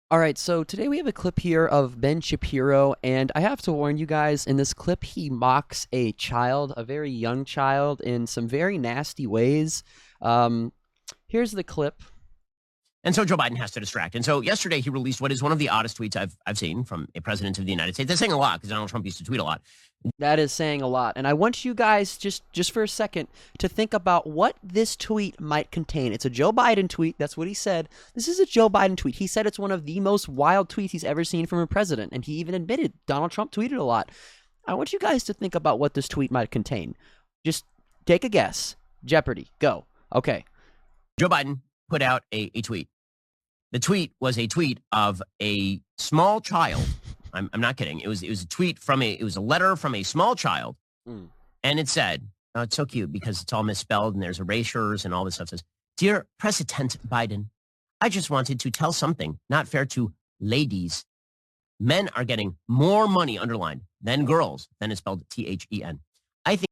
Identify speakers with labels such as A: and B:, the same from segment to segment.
A: All right, so today we have a clip here of Ben Shapiro, and I have to warn you guys, in this clip, he mocks a child, a very young child, in some very nasty ways. Um, Here's the clip.
B: And so Joe Biden has to distract. And so yesterday he released what is one of the oddest tweets I've seen from a president of the United States. That's saying a lot because Donald Trump used to tweet a lot.
A: That is saying a lot, and I want you guys just for a second to think about what this tweet might contain. It's a Joe Biden tweet. That's what he said. This is a Joe Biden tweet. He said it's one of the most wild tweets he's ever seen from a president, and he even admitted Donald Trump tweeted a lot. I want you guys to think about what this tweet might contain. Just take a guess. Jeopardy. Go. Okay.
B: Joe Biden put out a tweet. The tweet was a tweet of a small child. I'm not kidding. It was a tweet it was a letter from a small child. And it said, oh, it's so cute because it's all misspelled and there's erasures and all this stuff. It says, Dear President Biden, I just wanted to tell something not fair to ladies. Men are getting more money underlined than girls. Then it's spelled THEN. I think.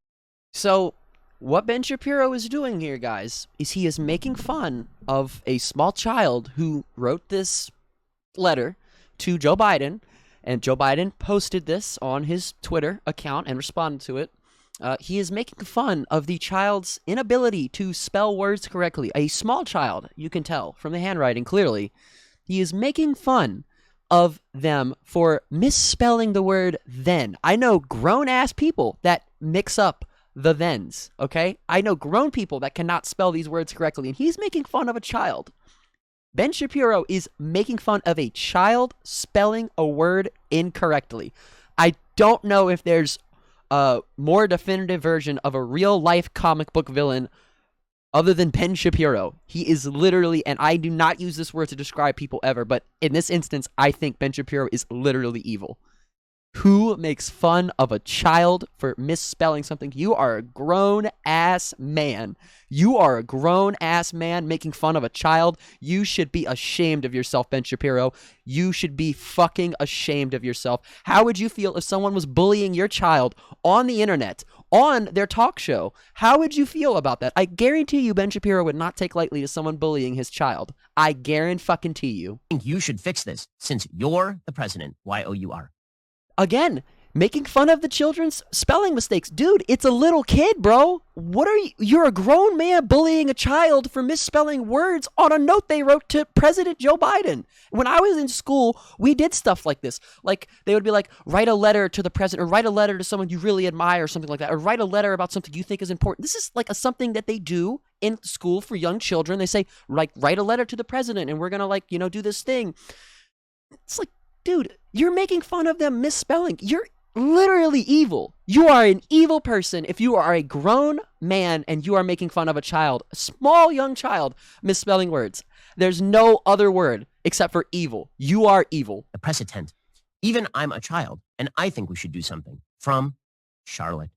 A: So what Ben Shapiro is doing here, guys, is he is making fun of a small child who wrote this letter to Joe Biden, and Joe Biden posted this on his Twitter account and responded to it. He is making fun of the child's inability to spell words correctly. A small child, you can tell from the handwriting clearly. He is making fun of them for misspelling the word then. I know grown-ass people that mix up the thens, okay? I know grown people that cannot spell these words correctly, and he's making fun of a child. Ben Shapiro is making fun of a child spelling a word incorrectly. I don't know if there's a more definitive version of a real-life comic book villain other than Ben Shapiro. He is literally, and I do not use this word to describe people ever, but in this instance, I think Ben Shapiro is literally evil. Who makes fun of a child for misspelling something? You are a grown-ass man. You are a grown-ass man making fun of a child. You should be ashamed of yourself, Ben Shapiro. You should be fucking ashamed of yourself. How would you feel if someone was bullying your child on the internet, on their talk show? How would you feel about that? I guarantee you Ben Shapiro would not take lightly to someone bullying his child. I guarantee you.
B: I think you should fix this since you're the president. Y-O-U-R.
A: Again, making fun of the children's spelling mistakes. Dude, it's a little kid, bro. What are you? You're a grown man bullying a child for misspelling words on a note they wrote to President Joe Biden. When I was in school, we did stuff like this. Like, they would be like, write a letter to the president, or write a letter to someone you really admire, or something like that, or write a letter about something you think is important. This is like something that they do in school for young children. They say, write a letter to the president, and we're going to, do this thing. It's like, dude, you're making fun of them misspelling. You're literally evil. You are an evil person if you are a grown man and you are making fun of a child, a small young child, misspelling words. There's no other word except for evil. You are evil.
B: The president. Even I'm a child, and I think we should do something. From Charlotte.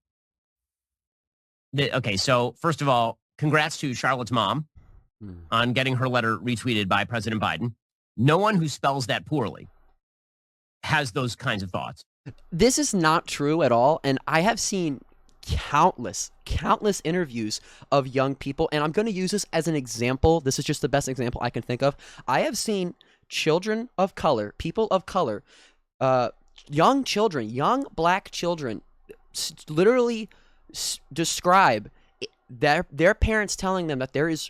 B: Okay, so first of all, congrats to Charlotte's mom on getting her letter retweeted by President Biden. No one who spells that poorly has those kinds of thoughts.
A: This is not true at all, and I have seen countless interviews of young people, and I'm going to use this as an example. This is just the best example I can think of. I have seen children of color, people of color, young children, young black children, literally describe their parents telling them that there is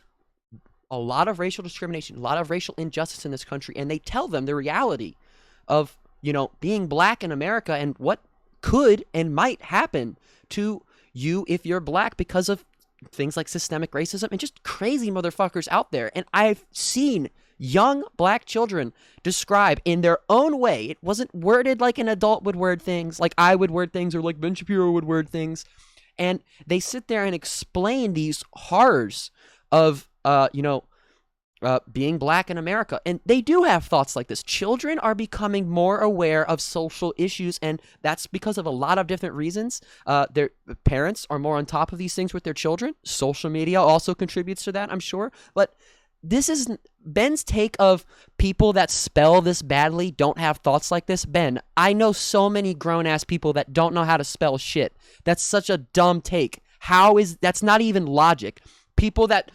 A: a lot of racial discrimination, a lot of racial injustice in this country, and they tell them the reality of being black in America and what could and might happen to you if you're black because of things like systemic racism and just crazy motherfuckers out there. And I've seen young black children describe in their own way. It wasn't worded like an adult would word things, like I would word things, or like Ben Shapiro would word things. And they sit there and explain these horrors of, being black in America. And they do have thoughts like this. Children are becoming more aware of social issues, and that's because of a lot of different reasons. Their parents are more on top of these things with their children. Social media also contributes to that, I'm sure. But this is Ben's take of people that spell this badly don't have thoughts like this. Ben, I know so many grown-ass people that don't know how to spell shit. That's such a dumb take. That's not even logic. People that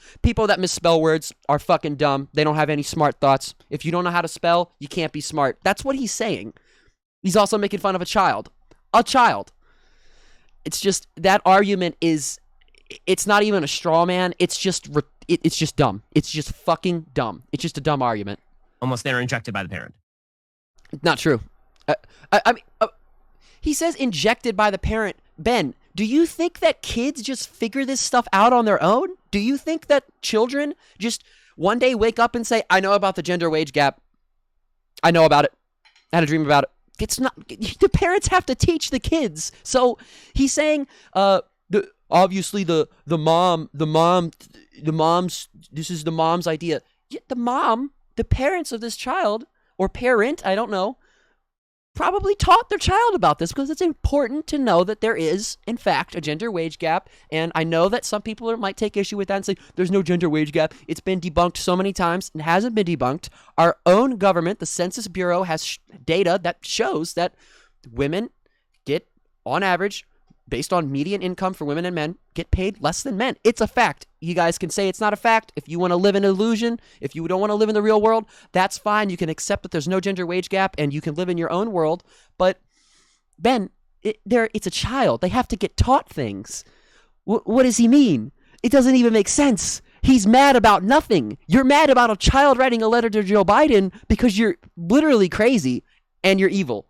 A: misspell words are fucking dumb. They don't have any smart thoughts. If you don't know how to spell, you can't be smart. That's what he's saying. He's also making fun of a child. A child. It's just, that argument is, it's not even a straw man. It's just dumb. It's just fucking dumb. It's just a dumb argument.
B: Almost they're injected by the parent.
A: Not true. He says injected by the parent. Ben, do you think that kids just figure this stuff out on their own? Do you think that children just one day wake up and say, I know about the gender wage gap. I know about it. I had a dream about it. It's not, the parents have to teach the kids. So he's saying, obviously the mom's, this is the mom's idea. Yet the parents of this child, or parent, I don't know, probably taught their child about this, because it's important to know that there is, in fact, a gender wage gap. And I know that some people might take issue with that and say, there's no gender wage gap. It's been debunked so many times and hasn't been debunked. Our own government, the Census Bureau, has data that shows that women get, on average, based on median income for women and men, get paid less than men. It's a fact. You guys can say it's not a fact. If you want to live in an illusion, if you don't want to live in the real world, that's fine. You can accept that there's no gender wage gap and you can live in your own world. But, Ben, it's a child. They have to get taught things. What does he mean? It doesn't even make sense. He's mad about nothing. You're mad about a child writing a letter to Joe Biden because you're literally crazy and you're evil.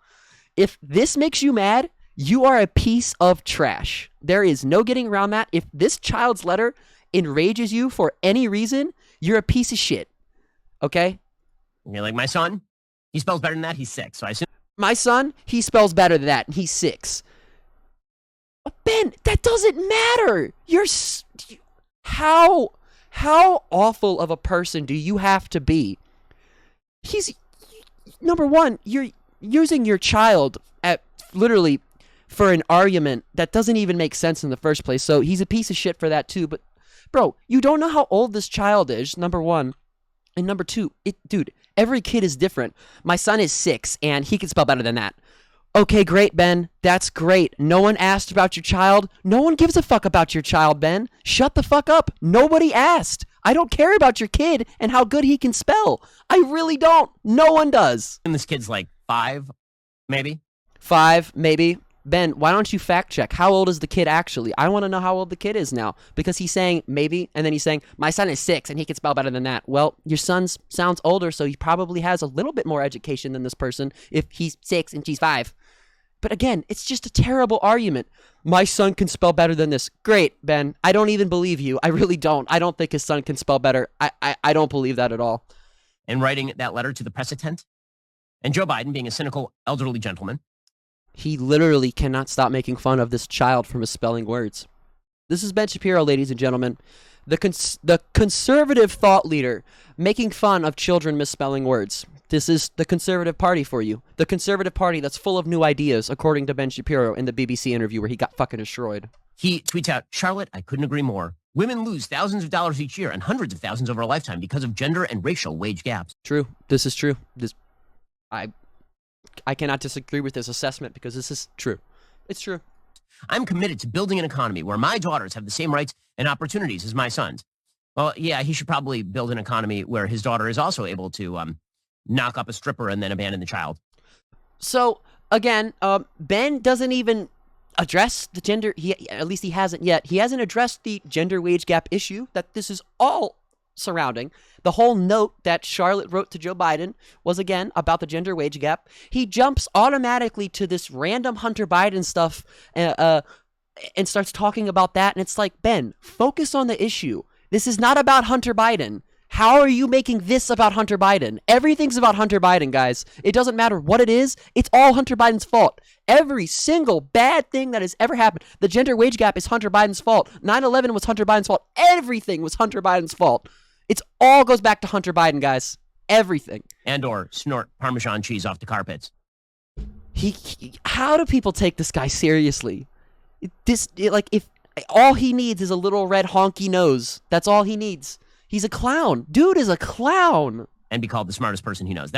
A: If this makes you mad, you are a piece of trash. There is no getting around that. If this child's letter enrages you for any reason, you're a piece of shit. Okay?
B: You're like, my son, he spells better than that. He's 6. So I assume.
A: My son, he spells better than that, and he's 6. Ben, that doesn't matter. How awful of a person do you have to be? Number one, you're using your child at literally for an argument that doesn't even make sense in the first place. So he's a piece of shit for that too. But bro, you don't know how old this child is, number one. And number two, dude, every kid is different. My son is 6 and he can spell better than that. Okay, great, Ben. That's great. No one asked about your child. No one gives a fuck about your child, Ben. Shut the fuck up. Nobody asked. I don't care about your kid and how good he can spell. I really don't. No one does.
B: And this kid's like 5, maybe?
A: 5, maybe. Ben, why don't you fact check? How old is the kid actually? I want to know how old the kid is now, because he's saying maybe, and then he's saying, my son is 6 and he can spell better than that. Well, your son sounds older, so he probably has a little bit more education than this person if he's 6 and she's 5. But again, it's just a terrible argument. My son can spell better than this. Great, Ben. I don't even believe you. I really don't. I don't think his son can spell better. I don't believe that at all.
B: And writing that letter to the press tent, and Joe Biden being a cynical elderly gentleman,
A: he literally cannot stop making fun of this child for misspelling words. This is Ben Shapiro, ladies and gentlemen. The conservative thought leader making fun of children misspelling words. This is the conservative party for you. The conservative party that's full of new ideas, according to Ben Shapiro in the BBC interview where he got fucking destroyed. He
B: tweets out, Charlotte, I couldn't agree more. Women lose thousands of dollars each year and hundreds of thousands over a lifetime because of gender and racial wage gaps.
A: True. This is true. I cannot disagree with this assessment because this is true. It's true.
B: I'm committed to building an economy where my daughters have the same rights and opportunities as my sons. Well, yeah, he should probably build an economy where his daughter is also able to knock up a stripper and then abandon the child.
A: So, again, Ben doesn't even address the gender, at least he hasn't yet. He hasn't addressed the gender wage gap issue that this is all surrounding. The whole note that Charlotte wrote to Joe Biden was, again, about the gender wage gap. He jumps automatically to this random Hunter Biden stuff and starts talking about that. And it's like, Ben, focus on the issue. This is not about Hunter Biden. How are you making this about Hunter Biden? Everything's about Hunter Biden, guys. It doesn't matter what it is. It's all Hunter Biden's fault. Every single bad thing that has ever happened. The gender wage gap is Hunter Biden's fault. 9/11 was Hunter Biden's fault. Everything was Hunter Biden's fault. It's all goes back to Hunter Biden, guys. Everything.
B: And or snort Parmesan cheese off the carpets.
A: How do people take this guy seriously? If all he needs is a little red honky nose. That's all he needs. He's a clown. Dude is a clown.
B: And be called the smartest person he knows.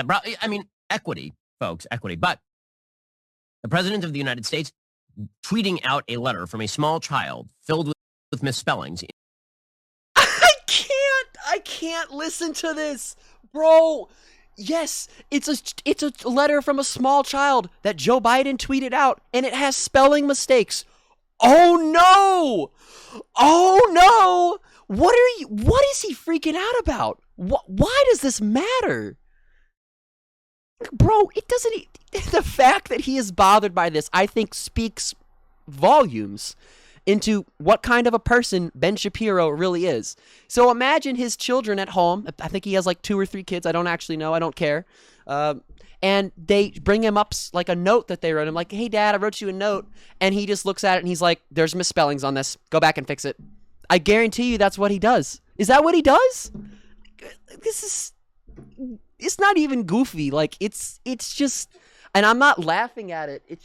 B: Equity, folks, equity. But the president of the United States tweeting out a letter from a small child filled with misspellings.
A: can't listen to this, bro. Yes, it's a letter from a small child that Joe Biden tweeted out, and it has spelling mistakes. Oh no! Oh no! What is he freaking out about? Why does this matter? Bro, it doesn't. The fact that he is bothered by this, I think, speaks volumes into what kind of a person Ben Shapiro really is. So imagine his children at home. I think he has like 2 or 3 kids. I don't actually know. I don't care. And they bring him up like a note that they wrote him, like, hey, Dad, I wrote you a note. And he just looks at it and he's like, there's misspellings on this. Go back and fix it. I guarantee you that's what he does. Is that what he does? It's not even goofy. Like, it's just, and I'm not laughing at it. It's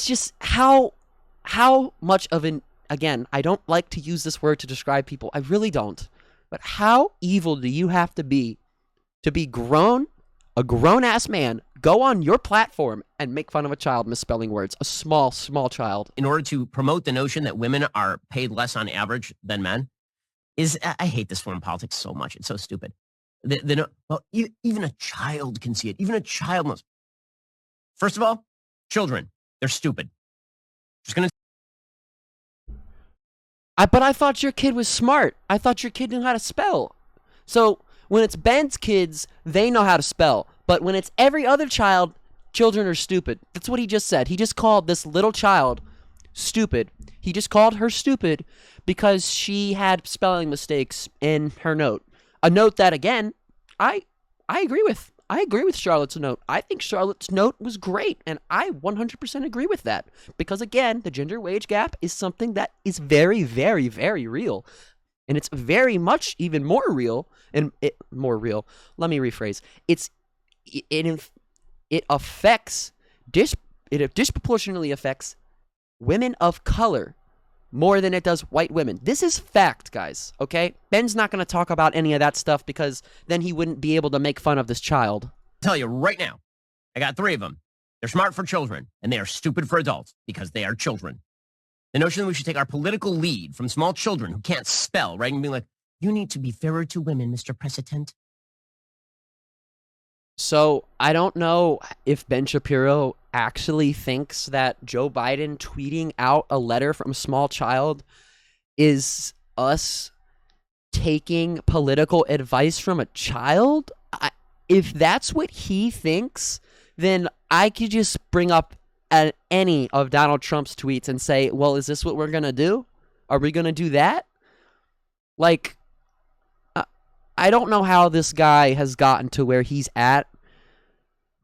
A: just how much of an, again, I don't like to use this word to describe people. I really don't. But how evil do you have to be grown, a grown-ass man, go on your platform and make fun of a child misspelling words, a small child?
B: In order to promote the notion that women are paid less on average than men, I hate this form of politics so much. It's so stupid. Even a child can see it. Even a child knows. First of all, children, they're stupid. Just gonna.
A: But I thought your kid was smart. I thought your kid knew how to spell. So when it's Ben's kids, they know how to spell. But when it's every other child, children are stupid. That's what he just said. He just called this little child stupid. He just called her stupid because she had spelling mistakes in her note. A note that, again, I agree with. I agree with Charlotte's note. I think Charlotte's note was great, and I 100% agree with that. Because, again, the gender wage gap is something that is very, very, very real. And it's very much even more real, more real. Let me rephrase. It disproportionately affects women of color more than it does white women. This is fact, guys, okay? Ben's not going to talk about any of that stuff because then he wouldn't be able to make fun of this child.
B: I'll tell you right now, I got 3 of them. They're smart for children, and they are stupid for adults because they are children. The notion that we should take our political lead from small children who can't spell, right, and be like, you need to be fairer to women, Mr. President.
A: So I don't know if Ben Shapiro actually thinks that Joe Biden tweeting out a letter from a small child is us taking political advice from a child. If that's what he thinks, then I could just bring up any of Donald Trump's tweets and say, well, is this what we're going to do? Are we going to do that? Like, I don't know how this guy has gotten to where he's at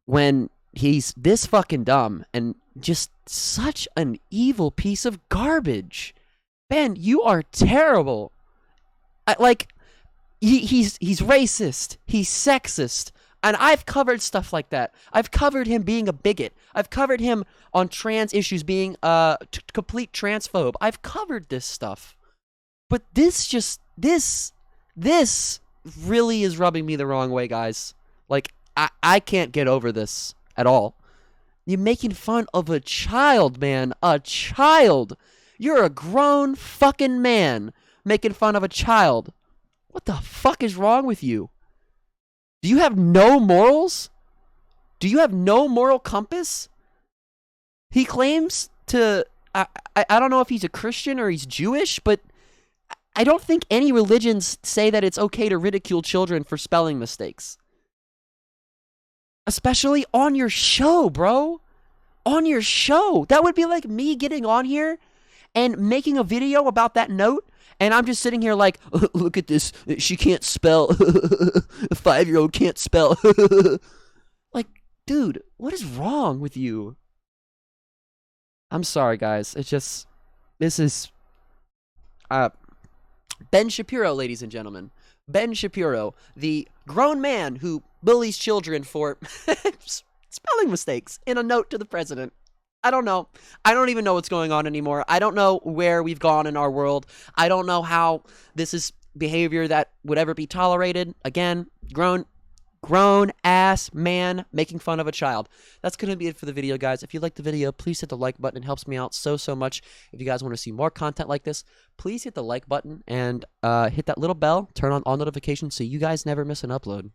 A: when he's this fucking dumb and just such an evil piece of garbage. Ben, you are terrible. He's racist. He's sexist. And I've covered stuff like that. I've covered him being a bigot. I've covered him on trans issues being a complete transphobe. I've covered this stuff. But this really is rubbing me the wrong way, guys. Like, I can't get over this at all. You're making fun of a child, man. A child. You're a grown fucking man making fun of a child. What the fuck is wrong with you? Do you have no morals? Do you have no moral compass? He claims to... I don't know if he's a Christian or he's Jewish, but I don't think any religions say that it's okay to ridicule children for spelling mistakes. Especially on your show, bro. On your show. That would be like me getting on here and making a video about that note, and I'm just sitting here like, look at this. She can't spell. A 5-year-old can't spell. Like, dude, what is wrong with you? I'm sorry, guys. It's just, this is... Ben Shapiro, ladies and gentlemen. Ben Shapiro, the grown man who bullies children for spelling mistakes in a note to the president. I don't know. I don't even know what's going on anymore. I don't know where we've gone in our world. I don't know how this is behavior that would ever be tolerated. Again, grown grown-ass man making fun of a child. That's going to be it for the video, guys. If you liked the video, please hit the like button. It helps me out so much. If you guys want to see more content like this, please hit the like button and hit that little bell. Turn on all notifications so you guys never miss an upload.